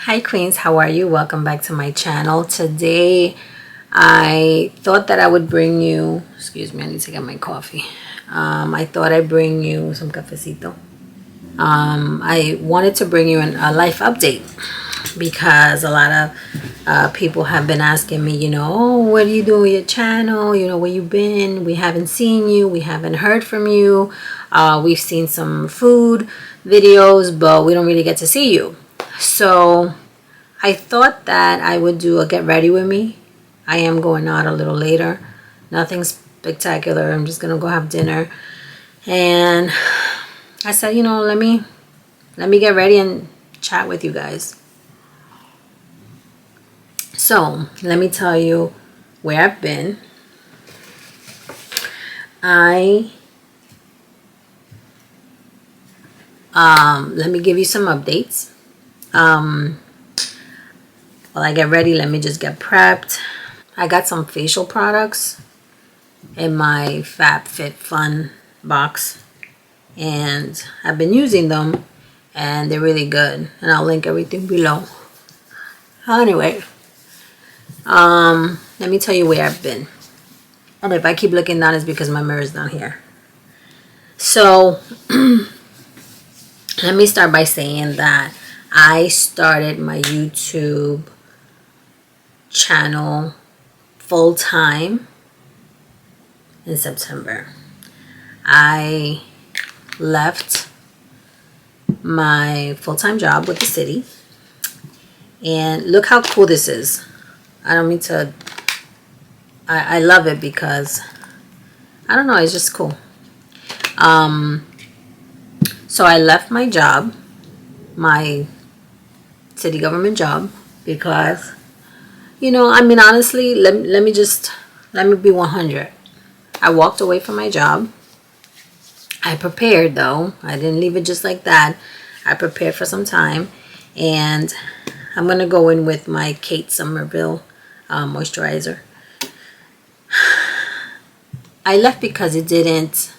Hi Queens, how are you? Welcome back to my channel. Today I thought that I would bring you, excuse me, I need to get my coffee. I thought I'd bring you some cafecito. I wanted to bring you a life update because a lot of people have been asking me, oh, what are you doing with your channel? Where you been? We haven't seen you. We haven't heard from you. We've seen some food videos, but we don't really get to see you. So I thought that I would do a get ready with me. I am going out a little later. Nothing spectacular. I'm just going to go have dinner. And I said, let me get ready and chat with you guys. So let me tell you where I've been. Let me give you some updates. While I get ready, let me just get prepped. I got some facial products in my FabFitFun box, and I've been using them, and they're really good. And I'll link everything below. Anyway, let me tell you where I've been. And if I keep looking down, it's because my mirror's down here. So let me start by saying that I started my YouTube channel full-time in September. I left my full-time job with the city, and look how cool this is. I don't mean to, I love it because I don't know, it's just cool. So I left my job, my city government job, because honestly, let me be 100. I walked away from my job. I prepared, though. I didn't leave it just like that. I prepared for some time, and I'm gonna go in with my Kate Somerville moisturizer. I left because I didn't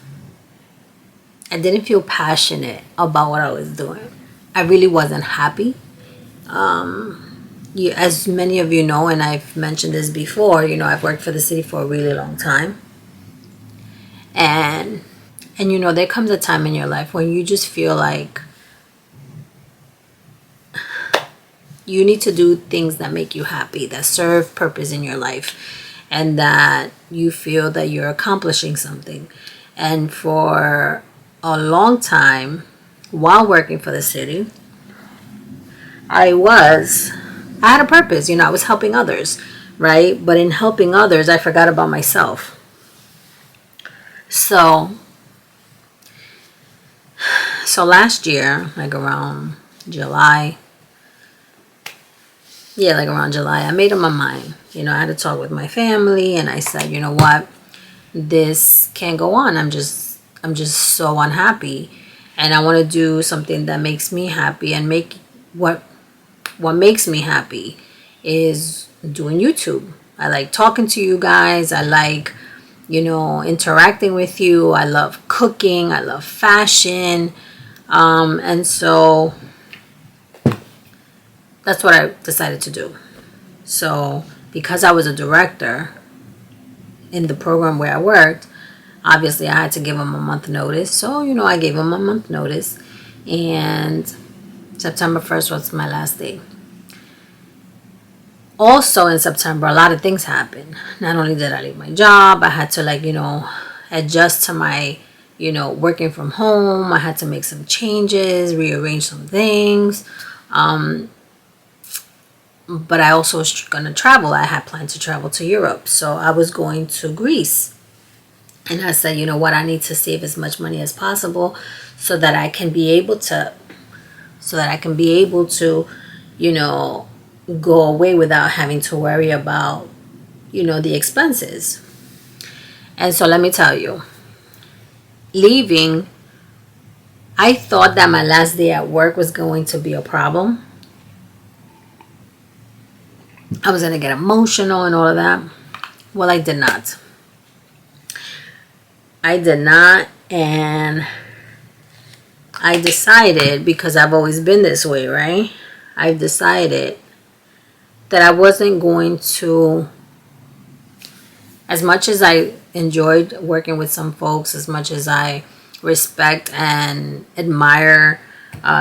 feel passionate about what I was doing. I really wasn't happy. As many of you know, and I've mentioned this before, I've worked for the city for a really long time. And there comes a time in your life when you just feel like you need to do things that make you happy, that serve purpose in your life, and that you feel that you're accomplishing something. And for a long time, while working for the city, I had a purpose. I was helping others, right? But in helping others, I forgot about myself. So last year, like around July, I made up my mind. I had to talk with my family, and I said, you know what, this can't go on. I'm just so unhappy, and I want to do something that makes me happy. And what makes me happy is doing YouTube. I like talking to you guys. I like, interacting with you. I love cooking. I love fashion. And so that's what I decided to do. So because I was a director in the program where I worked, obviously I had to give them a month notice. So, I gave them a month notice, and September 1st was my last day. Also in September, a lot of things happened. Not only did I leave my job, I had to adjust to my, working from home. I had to make some changes, rearrange some things. But I also was going to travel. I had planned to travel to Europe. So I was going to Greece. And I said, you know what, I need to save as much money as possible so that I can be able to, go away without having to worry about, the expenses. And so let me tell you, leaving, I thought that my last day at work was going to be a problem. I was going to get emotional and all of that. Well, I did not. And I decided, because I've always been this way, right? I've decided that I wasn't going to, as much as I enjoyed working with some folks, as much as I respect and admire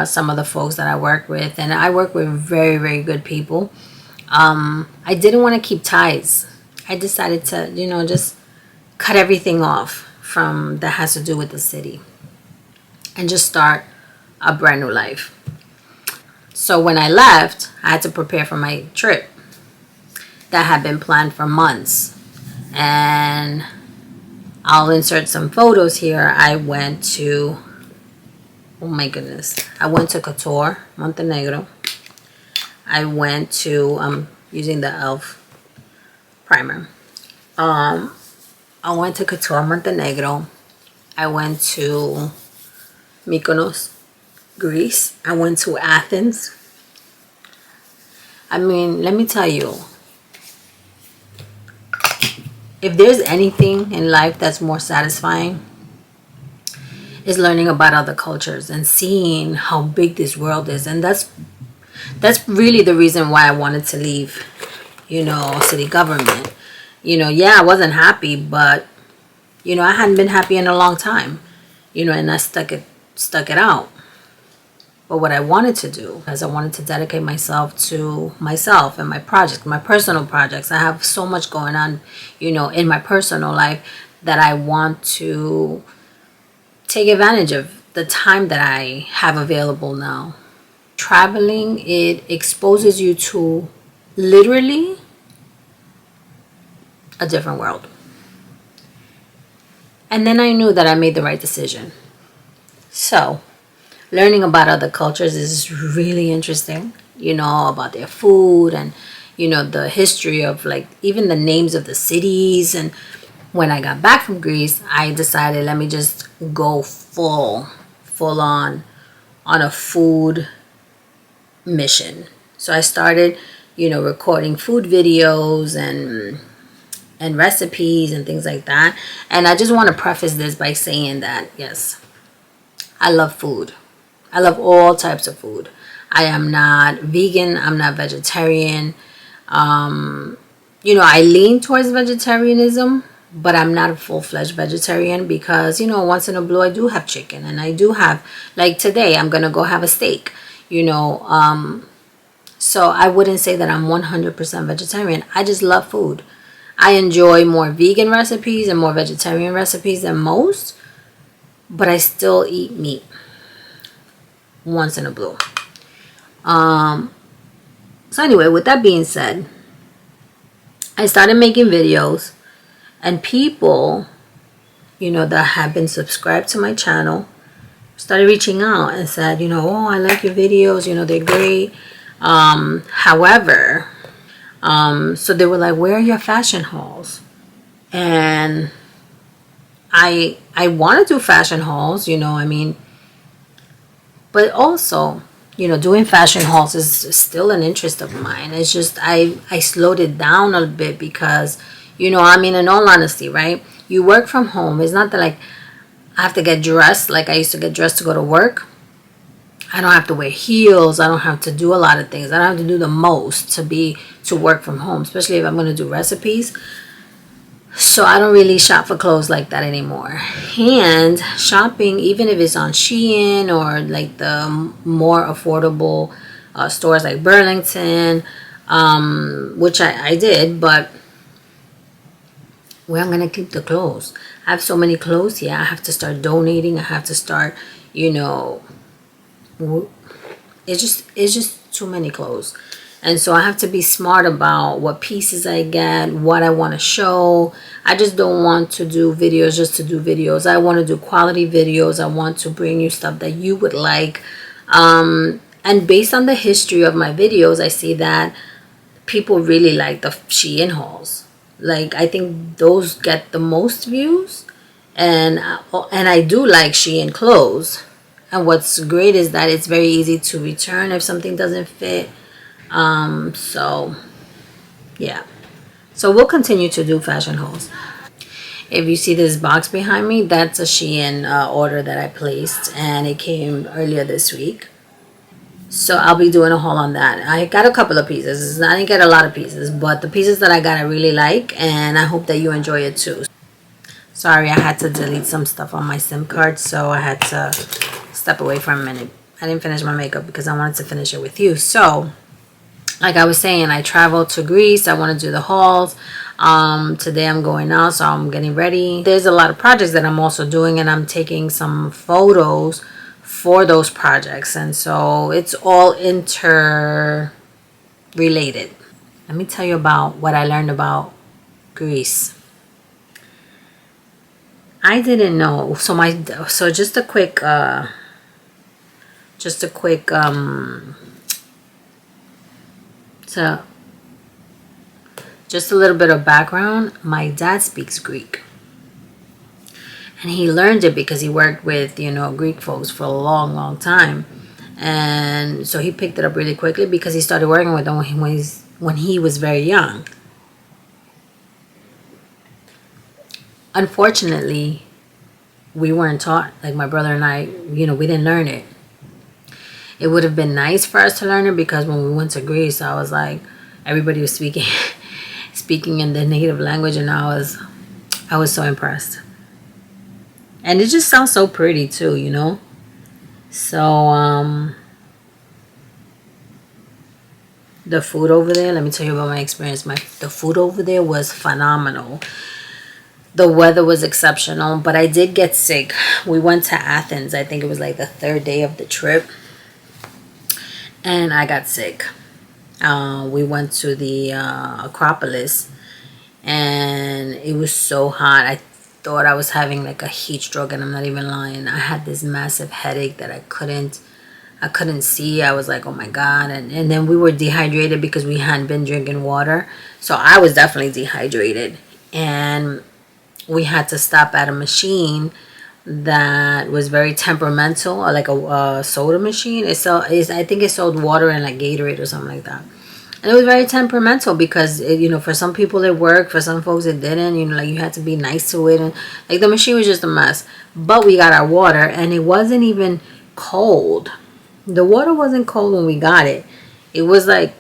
some of the folks that I work with, and I work with very, very good people, I didn't want to keep ties. I decided to, just cut everything off from that has to do with the city and just start a brand new life. So when I left, I had to prepare for my trip that had been planned for months. And I'll insert some photos here. I went to, oh my goodness, I went to Couture, Montenegro. I went to, using the e.l.f. primer. I went to Couture, Montenegro. I went to Mykonos, Greece. I went to Athens. I mean, let me tell you, if there's anything in life that's more satisfying, is learning about other cultures and seeing how big this world is. And that's really the reason why I wanted to leave, city government. Yeah, I wasn't happy, but I hadn't been happy in a long time, and I stuck it out. But what I wanted to do is I wanted to dedicate myself to myself and my projects, my personal projects. I have so much going on, in my personal life that I want to take advantage of the time that I have available now. Traveling, it exposes you to literally a different world. And then I knew that I made the right decision. So, learning about other cultures is really interesting, about their food and, the history of like even the names of the cities. And when I got back from Greece, I decided let me just go full on a food mission. So I started, recording food videos and recipes and things like that. And I just want to preface this by saying that, yes, I love food. I love all types of food. I am not vegan. I'm not vegetarian. I lean towards vegetarianism, but I'm not a full-fledged vegetarian because, once in a blue I do have chicken and I do have, like today, I'm going to go have a steak, So I wouldn't say that I'm 100% vegetarian. I just love food. I enjoy more vegan recipes and more vegetarian recipes than most, but I still eat meat once in a blue. So anyway, with that being said, I started making videos and people, that have been subscribed to my channel started reaching out and said, oh, I like your videos, they're great. However, so they were like, where are your fashion hauls? And I want to do fashion hauls, but also, doing fashion hauls is still an interest of mine. It's just I slowed it down a bit because, in all honesty, right? You work from home. It's not that like I have to get dressed like I used to get dressed to go to work. I don't have to wear heels. I don't have to do a lot of things. I don't have to do the most to work from home, especially if I'm going to do recipes. So I don't really shop for clothes like that anymore. And shopping, even if it's on Shein or like the more affordable stores like Burlington, which I did, but where I'm going to keep the clothes. I have so many clothes here. I have to start donating. I have to start, it's just too many clothes. And so I have to be smart about what pieces I get, what I want to show. I just don't want to do videos just to do videos. I want to do quality videos. I want to bring you stuff that you would like. And based on the history of my videos, I see that people really like the Shein hauls. Like, I think those get the most views. And I do like Shein clothes. And what's great is that it's very easy to return if something doesn't fit. So yeah, so we'll continue to do fashion hauls. If you see this box behind me, that's a Shein order that I placed and it came earlier this week. So I'll be doing a haul on that. I got a couple of pieces. I didn't get a lot of pieces, but the pieces that I got I really like, and I hope that you enjoy it too. Sorry, I had to delete some stuff on my SIM card, so I had to step away for a minute. I didn't finish my makeup because I wanted to finish it with you. So, like I was saying, I traveled to Greece. I want to do the hauls. Today I'm going out, so I'm getting ready. There's a lot of projects that I'm also doing, and I'm taking some photos for those projects, and so it's all interrelated. Let me tell you about what I learned about Greece. I didn't know. So just a quick so just a little bit of background. My dad speaks Greek. And he learned it because he worked with, Greek folks for a long, long time. And so he picked it up really quickly because he started working with them when he was very young. Unfortunately, we weren't taught, like my brother and I, we didn't learn it. It would have been nice for us to learn it because when we went to Greece, I was like, everybody was speaking in their native language, and I was so impressed. And it just sounds so pretty too, So, the food over there, let me tell you about my experience. The food over there was phenomenal. The weather was exceptional, but I did get sick. We went to Athens. I think it was like the third day of the trip. And I got sick. We went to the Acropolis, and it was so hot. I thought I was having like a heat stroke, and I'm not even lying. I had this massive headache that I couldn't see. I was like, oh my God. And then we were dehydrated because we hadn't been drinking water. So I was definitely dehydrated. And we had to stop at a machine that was very temperamental, like a soda machine. I think it sold water and like Gatorade or something like that. And it was very temperamental because, for some people it worked, for some folks it didn't. Like you had to be nice to it. And like the machine was just a mess. But we got our water, and it wasn't even cold. The water wasn't cold when we got it. It was like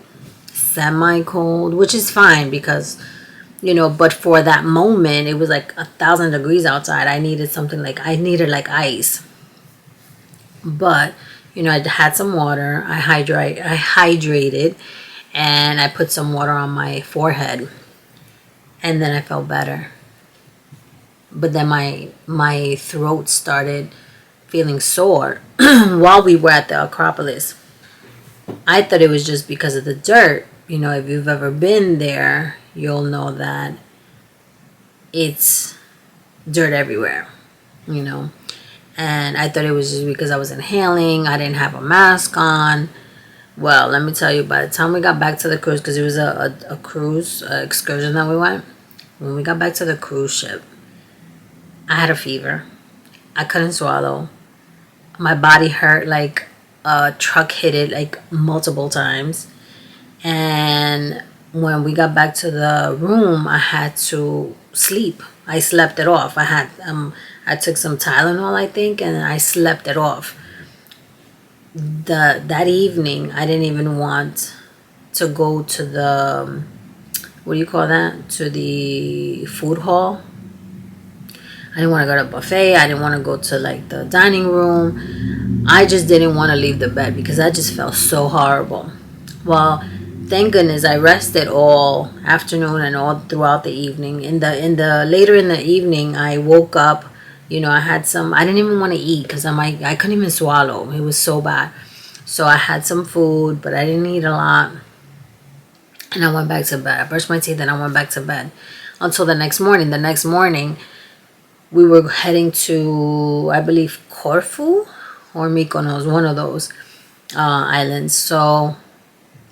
semi-cold, which is fine because, but for that moment, it was like 1,000 degrees outside. I needed like ice. But, I had some water. I hydrated. And I put some water on my forehead, and then I felt better. But then my throat started feeling sore while we were at the Acropolis. I thought it was just because of the dirt. If you've ever been there, you'll know that it's dirt everywhere, And I thought it was just because I was inhaling. I didn't have a mask on. Well, let me tell you, by the time we got back to the cruise, because it was a cruise excursion that we went, when we got back to the cruise ship, I had a fever. I couldn't swallow. My body hurt like a truck hit it like multiple times. And when we got back to the room, I had to sleep. I slept it off. I took some Tylenol, I think, and I slept it off. That evening, I didn't even want to go to the, what do you call that? To the food hall. I didn't want to go to a buffet. I didn't want to go to like the dining room. I just didn't want to leave the bed because I just felt so horrible. Well, thank goodness I rested all afternoon and all throughout the evening. Later in the evening, I woke up. I didn't even want to eat because I couldn't even swallow. It was so bad. So I had some food, but I didn't eat a lot. And I went back to bed. I brushed my teeth and I went back to bed until the next morning. The next morning, we were heading to, I believe, Corfu or Mykonos, one of those islands. So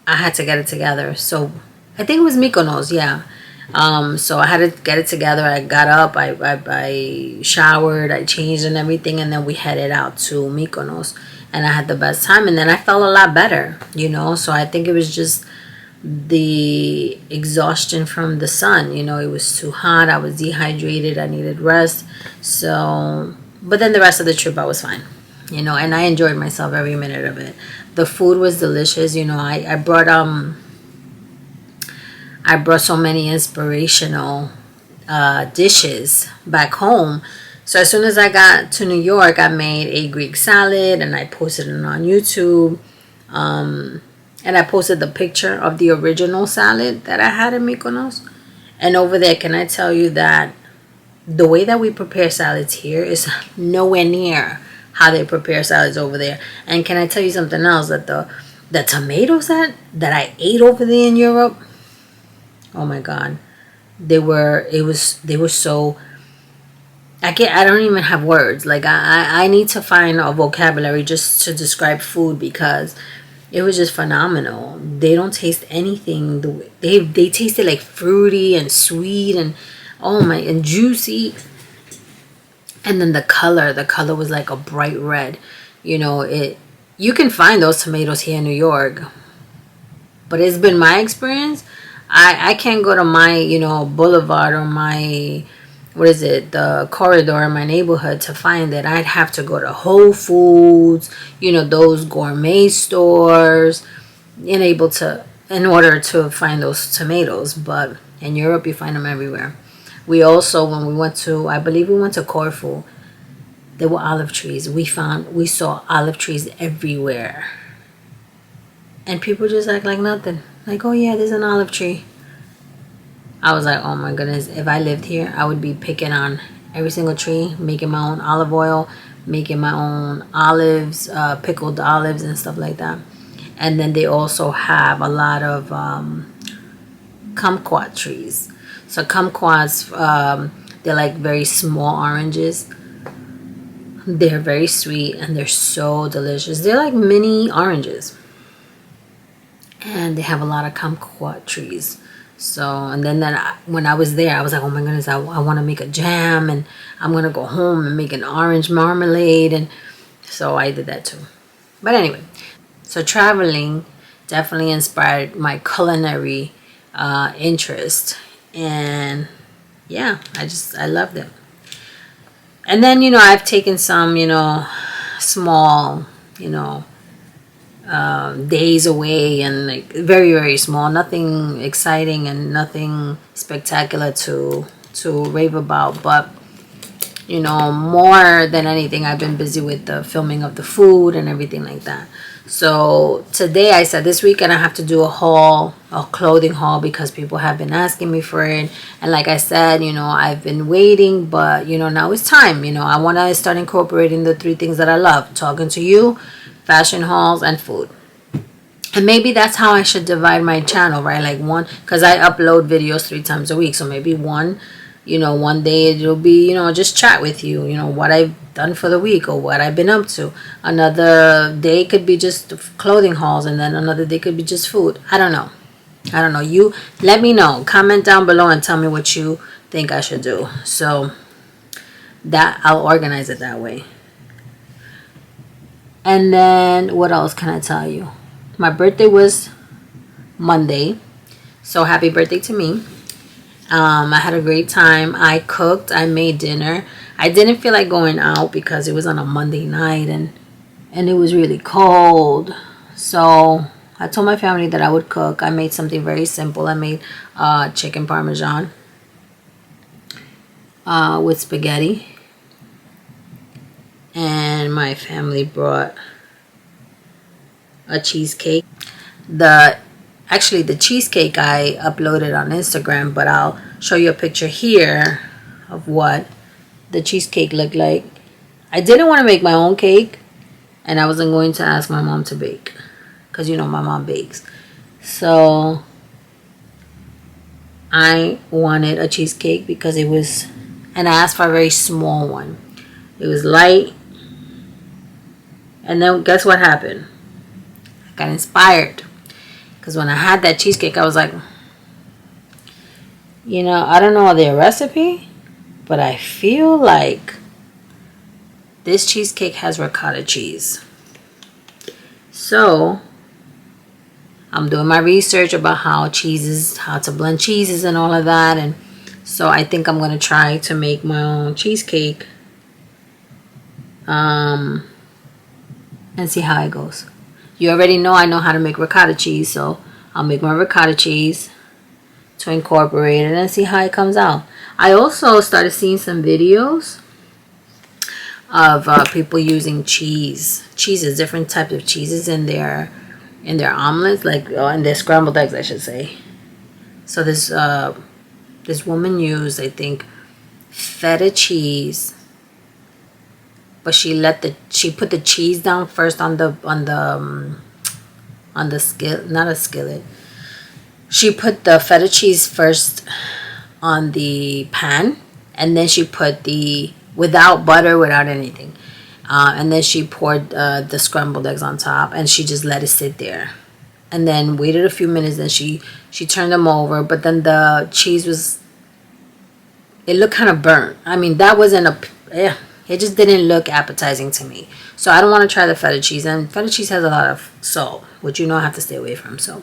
I had to get it together. So I think it was Mykonos, yeah. So I had to get it together. I got up, I showered, I changed and everything, and then we headed out to Mykonos, and I had the best time, and then I felt a lot better, so I think it was just the exhaustion from the sun. It was too hot, I was dehydrated, I needed rest. So, but then the rest of the trip I was fine, and I enjoyed myself every minute of it. the food was delicious. You know, I brought so many inspirational dishes back home. So as soon as I got to New York, I made a Greek salad and I posted it on YouTube. And I posted the picture of the original salad that I had in Mykonos. And over there, can I tell you that the way that we prepare salads here is nowhere near how they prepare salads over there. And can I tell you something else? That the tomatoes that I ate over there in Europe, oh my God, they were so, I don't even have words. Like I need to find a vocabulary just to describe food, because it was just phenomenal. They don't taste anything the way they tasted, like fruity and sweet and oh my, and juicy. And then the color was like a bright red. You know, you can find those tomatoes here in New York, but it's been my experience. I can't go to my, you know, boulevard or my, what is it, the corridor in my neighborhood to find it. I'd have to go to Whole Foods, you know, those gourmet stores, in order to find those tomatoes. But in Europe, you find them everywhere. We also, when we went to, I believe we went to Corfu, there were olive trees. We saw olive trees everywhere. And people just act like nothing. Like, oh yeah, there's an olive tree. I was like, oh my goodness, if I lived here, I would be picking on every single tree, making my own olive oil, making my own olives, pickled olives and stuff like that. And then they also have a lot of kumquat trees. So kumquats, they're like very small oranges. They're very sweet and they're so delicious. They're like mini oranges. And they have a lot of kumquat trees. So, and then when I was there, I was like, oh my goodness, I want to make a jam, and I'm going to go home and make an orange marmalade. And so I did that too. But anyway, so traveling definitely inspired my culinary interest. And yeah, I loved it. And then, you know, I've taken some, you know, small, you know, days away, and like very, very small, nothing exciting and nothing spectacular to rave about. But, you know, more than anything, I've been busy with the filming of the food and everything like that. So today I said this weekend I have to do a clothing haul, because people have been asking me for it. And like I said, you know, I've been waiting, but you know, now it's time. You know, I want to start incorporating the 3 things that I love: talking to you, fashion hauls, and food. And maybe that's how I should divide my channel, right? Like one, because I upload videos 3 times a week. So maybe one day it'll be, you know, just chat with you, you know, what I've done for the week or what I've been up to. Another day could be just clothing hauls, and then another day could be just food. I don't know. You let me know. Comment down below and tell me what you think I should do. So that I'll organize it that way. And then what else can I tell you? My birthday was Monday. So happy birthday to me. I had a great time. I cooked. I made dinner. I didn't feel like going out because it was on a Monday night and it was really cold. So I told my family that I would cook. I made something very simple. I made chicken parmesan with spaghetti. And my family brought a cheesecake. Actually, the cheesecake I uploaded on Instagram, but I'll show you a picture here of what the cheesecake looked like. I didn't want to make my own cake, and I wasn't going to ask my mom to bake, because you know my mom bakes. So I wanted a cheesecake because it was, and I asked for a very small one. It was light, and then guess what happened? I got inspired. Because when I had that cheesecake, I was like, you know, I don't know their recipe, but I feel like this cheesecake has ricotta cheese. So I'm doing my research about how to blend cheeses and all of that. And so I think I'm going to try to make my own cheesecake and see how it goes. You already know I know how to make ricotta cheese, so I'll make my ricotta cheese to incorporate it and see how it comes out. I also started seeing some videos of people using cheeses, different types of cheeses in their omelets, like in their scrambled eggs, I should say. So this woman used, I think, feta cheese, but she put the cheese down first on the skillet, not a skillet. She put the feta cheese first on the pan, and then she put without butter, without anything. And then she poured the scrambled eggs on top, and she just let it sit there. And then waited a few minutes, and she turned them over. But then the cheese it looked kind of burnt. I mean, that wasn't it just didn't look appetizing to me. So I don't want to try the feta cheese. And feta cheese has a lot of salt, which I have to stay away from. So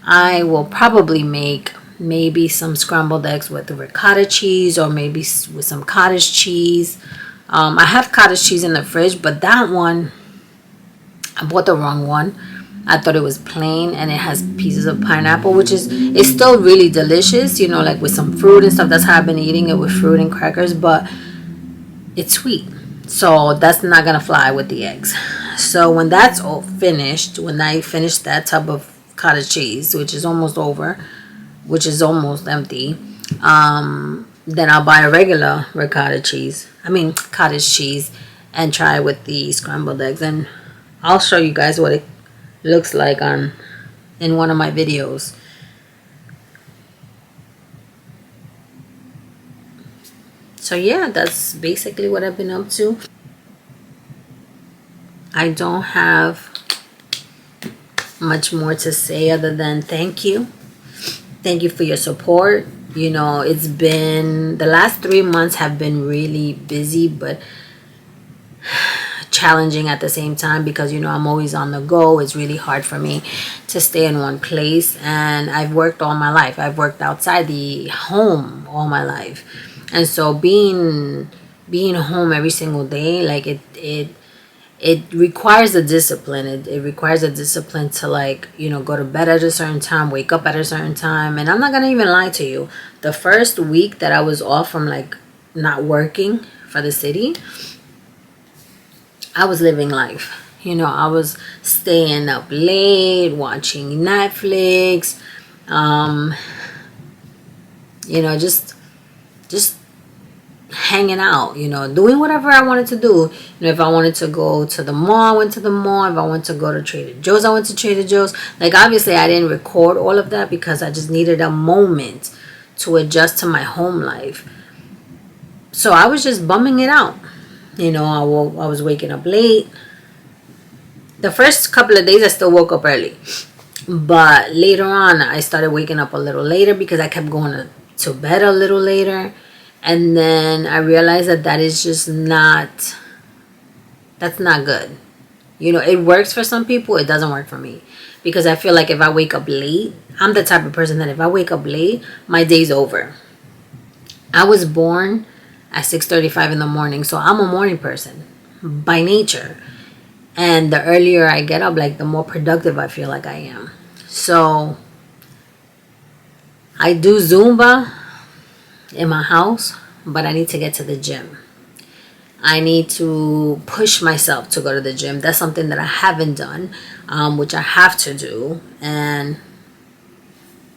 I will probably make maybe some scrambled eggs with the ricotta cheese, or maybe with some cottage cheese. I have cottage cheese in the fridge, but that one, I bought the wrong one. I thought it was plain, and it has pieces of pineapple, which it's still really delicious, like with some fruit and stuff. That's how I've been eating it, with fruit and crackers, but it's sweet. So that's not going to fly with the eggs. So when that's all finished, when I finish that tub of cottage cheese, which is almost over, which is almost empty, then I'll buy a regular cottage cheese, and try with the scrambled eggs, and I'll show you guys what it looks like in one of my videos. So yeah, that's basically what I've been up to. I don't have much more to say other than thank you. Thank you for your support. It's been, the last 3 months have been really busy, but challenging at the same time, because I'm always on the go. It's really hard for me to stay in one place, and I've worked all my life. I've worked outside the home all my life, and so being home every single day, like it requires a discipline. It requires a discipline to, like, go to bed at a certain time, wake up at a certain time. And I'm not gonna even lie to you, the first week that I was off from, like, not working for the city, I was living life. I was staying up late, watching Netflix, just hanging out, doing whatever I wanted to do. If I wanted to go to the mall, I went to the mall. If I wanted to go to Trader Joe's, I went to Trader Joe's. Like, obviously I didn't record all of that because I just needed a moment to adjust to my home life. So I was just bumming it out. I was waking up late. The first couple of days I still woke up early, but later on I started waking up a little later because I kept going to bed a little later. And then I realized that is just that's not good. It works for some people, it doesn't work for me. Because I feel like if I wake up late, I'm the type of person that if I wake up late, my day's over. I was born at 6:35 in the morning, so I'm a morning person by nature. And the earlier I get up, like, the more productive I feel like I am. So I do Zumba in my house, but I need to get to the gym. I need to push myself to go to the gym. That's something that I haven't done, which I have to do, and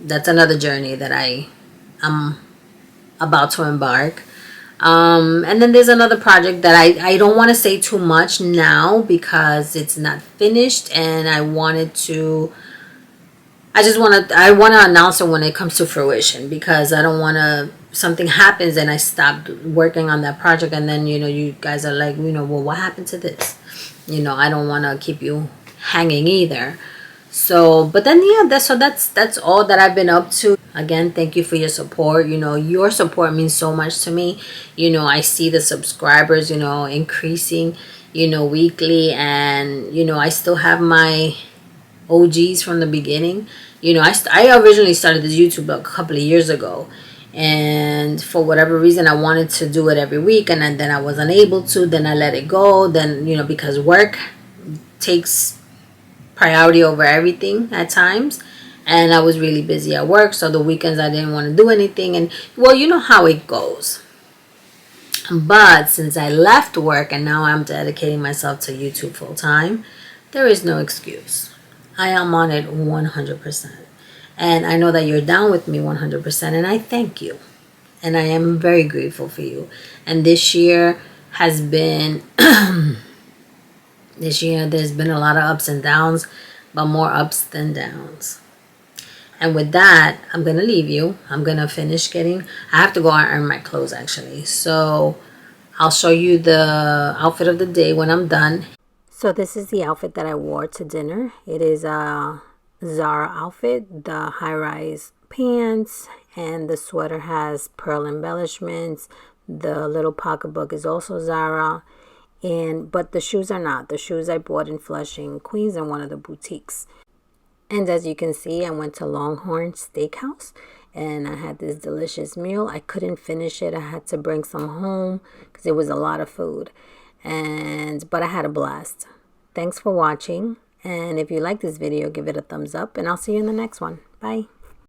that's another journey that I'm about to embark. And then there's another project that I don't want to say too much now because it's not finished, and I want to announce it when it comes to fruition, because I don't want to, something happens and I stopped working on that project, and then you guys are like, well, what happened to this? I don't want to keep you hanging either. So, but then yeah, that's all that I've been up to. Again, thank you for your support. Your support means so much to me. I see the subscribers increasing weekly, and I still have my OGs from the beginning. I originally started this YouTube a couple of years ago, and for whatever reason I wanted to do it every week, and then I wasn't able to. Then I let it go. Then because work takes priority over everything at times. And I was really busy at work, so the weekends I didn't want to do anything. And well, you know how it goes. But since I left work and now I'm dedicating myself to YouTube full time, there is no excuse. I am on it 100%. And I know that you're down with me 100%, and I thank you. And I am very grateful for you. And this year has been, this year there's been a lot of ups and downs, but more ups than downs. And with that, I'm going to leave you. I'm going to finish getting, I have to go and iron my clothes actually. So I'll show you the outfit of the day when I'm done. So this is the outfit that I wore to dinner. It is a Zara outfit, the high-rise pants, and the sweater has pearl embellishments. The little pocketbook is also Zara. But the shoes are not. The shoes I bought in Flushing, Queens in one of the boutiques. And as you can see, I went to Longhorn Steakhouse and I had this delicious meal. I couldn't finish it. I had to bring some home because it was a lot of food. But I had a blast. Thanks for watching. And if you like this video, give it a thumbs up and I'll see you in the next one. Bye.